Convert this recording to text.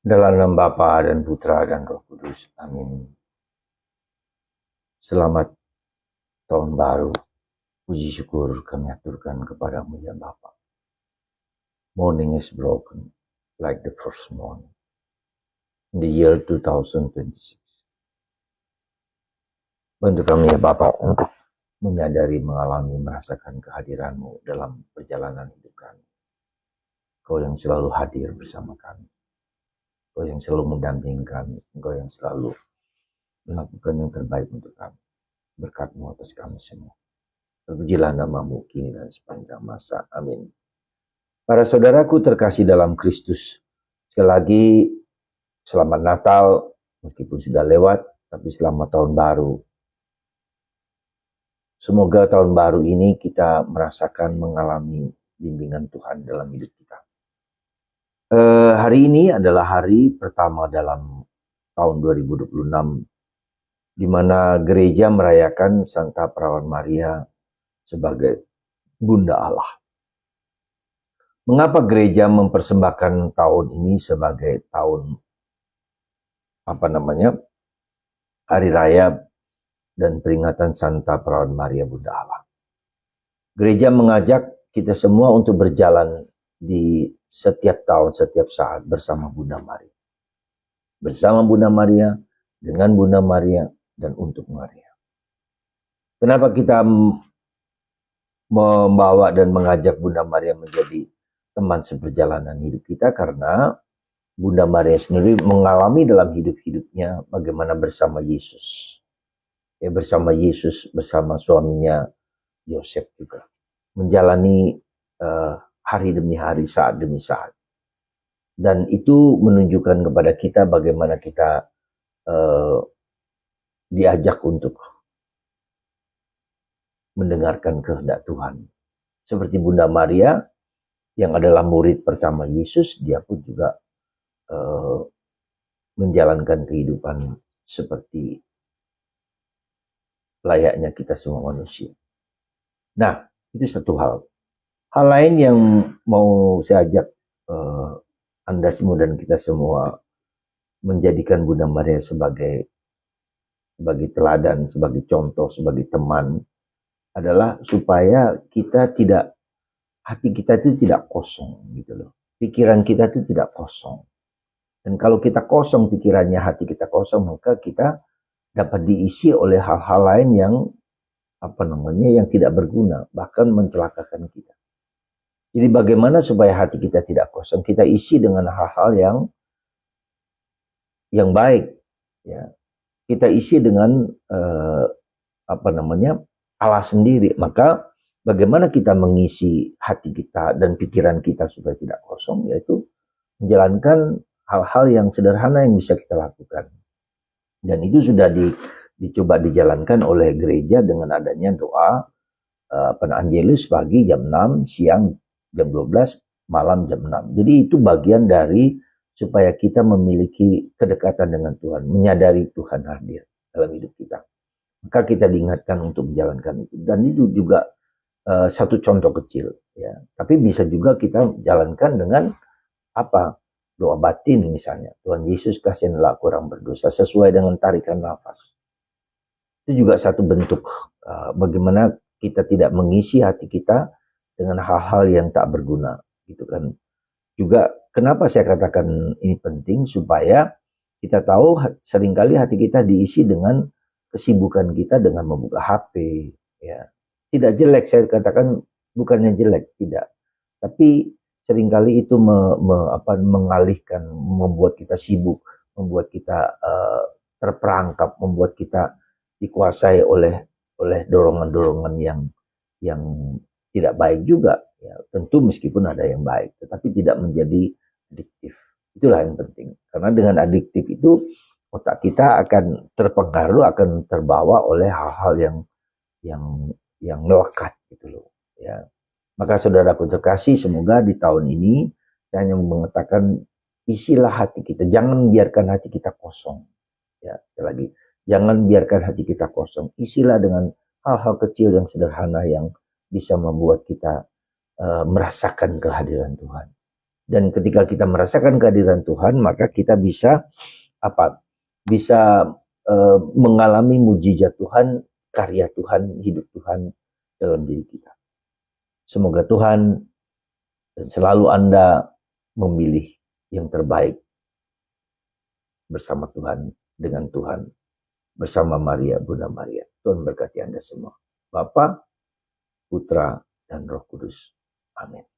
Dalam nama Bapa dan Putra dan Roh Kudus. Amin. Selamat tahun baru. Puji syukur kami aturkan kepadamu ya Bapa. Morning is broken like the first morning. In the year 2026. Bantu kami ya Bapa untuk menyadari, mengalami, merasakan kehadiranmu dalam perjalanan hidup kami. Kau yang selalu hadir bersama kami. Kau yang selalu mendampingi kami. Kau yang selalu melakukan yang terbaik untuk kami. Berkat-Mu atas kami semua. Terpujilah nama-Mu kini dan sepanjang masa. Amin. Para saudaraku terkasih dalam Kristus. Sekali lagi, selamat Natal. Meskipun sudah lewat, tapi selamat tahun baru. Semoga tahun baru ini kita merasakan, mengalami bimbingan Tuhan dalam hidup kita. Hari ini adalah hari pertama dalam tahun 2026, di mana gereja merayakan Santa Perawan Maria sebagai Bunda Allah. Mengapa gereja mempersembahkan tahun ini sebagai tahun hari raya dan peringatan Santa Perawan Maria Bunda Allah? Gereja mengajak kita semua untuk berjalan di setiap tahun, setiap saat bersama Bunda Maria. Bersama Bunda Maria, dengan Bunda Maria, dan untuk Maria. Kenapa kita membawa dan mengajak Bunda Maria menjadi teman seperjalanan hidup kita? Karena Bunda Maria sendiri mengalami dalam hidup-hidupnya bagaimana bersama Yesus. Bersama Yesus, bersama suaminya Yosef juga. Menjalani hari demi hari, saat demi saat. Dan itu menunjukkan kepada kita bagaimana kita diajak untuk mendengarkan kehendak Tuhan. Seperti Bunda Maria yang adalah murid pertama Yesus, dia pun juga menjalankan kehidupan seperti layaknya kita semua manusia. Nah, itu satu hal. Hal lain yang mau saya ajak Anda semua dan kita semua menjadikan Bunda Maria sebagai teladan, sebagai contoh, sebagai teman, adalah supaya hati kita itu tidak kosong gitu loh. Pikiran kita itu tidak kosong. Dan kalau kita kosong pikirannya, hati kita kosong, maka kita dapat diisi oleh hal-hal lain yang yang tidak berguna, bahkan mencelakakan kita. Jadi bagaimana supaya hati kita tidak kosong? Kita isi dengan hal-hal yang baik, ya. Kita isi dengan Allah sendiri. Maka bagaimana kita mengisi hati kita dan pikiran kita supaya tidak kosong, yaitu menjalankan hal-hal yang sederhana yang bisa kita lakukan. Dan itu sudah dicoba dijalankan oleh gereja dengan adanya doa Angelus pagi jam 6, siang jam 12, malam jam 6. Jadi itu bagian dari supaya kita memiliki kedekatan dengan Tuhan, menyadari Tuhan hadir dalam hidup kita. Maka kita diingatkan untuk menjalankan itu. Dan itu juga satu contoh kecil, ya. Tapi bisa juga kita jalankan dengan doa batin misalnya. Tuhan Yesus kasihanlah aku orang berdosa, sesuai dengan tarikan nafas. Itu juga satu bentuk bagaimana kita tidak mengisi hati kita dengan hal-hal yang tak berguna, gitu kan. Juga kenapa saya katakan ini penting, supaya kita tahu seringkali hati kita diisi dengan kesibukan kita dengan membuka HP, ya. Tidak jelek, saya katakan bukannya jelek, tidak. Tapi seringkali itu mengalihkan, membuat kita sibuk, membuat kita terperangkap, membuat kita dikuasai oleh dorongan-dorongan yang tidak baik juga, ya. Tentu meskipun ada yang baik, tetapi tidak menjadi adiktif. Itulah yang penting. Karena dengan adiktif itu otak kita akan terpengaruh, akan terbawa oleh hal-hal yang melekat gitu loh, ya. Maka saudaraku terkasih, semoga di tahun ini saya hanya mengatakan isilah hati kita, jangan biarkan hati kita kosong. Ya, sekali lagi, jangan biarkan hati kita kosong. Isilah dengan hal-hal kecil yang sederhana yang bisa membuat kita merasakan kehadiran Tuhan. Dan ketika kita merasakan kehadiran Tuhan, maka kita bisa apa? Bisa mengalami mujizat Tuhan, karya Tuhan, hidup Tuhan dalam diri kita. Semoga Tuhan dan selalu Anda memilih yang terbaik bersama Tuhan, dengan Tuhan, bersama Maria, Bunda Maria. Tuhan berkati Anda semua. Bapa, Putra, dan Roh Kudus. Amin.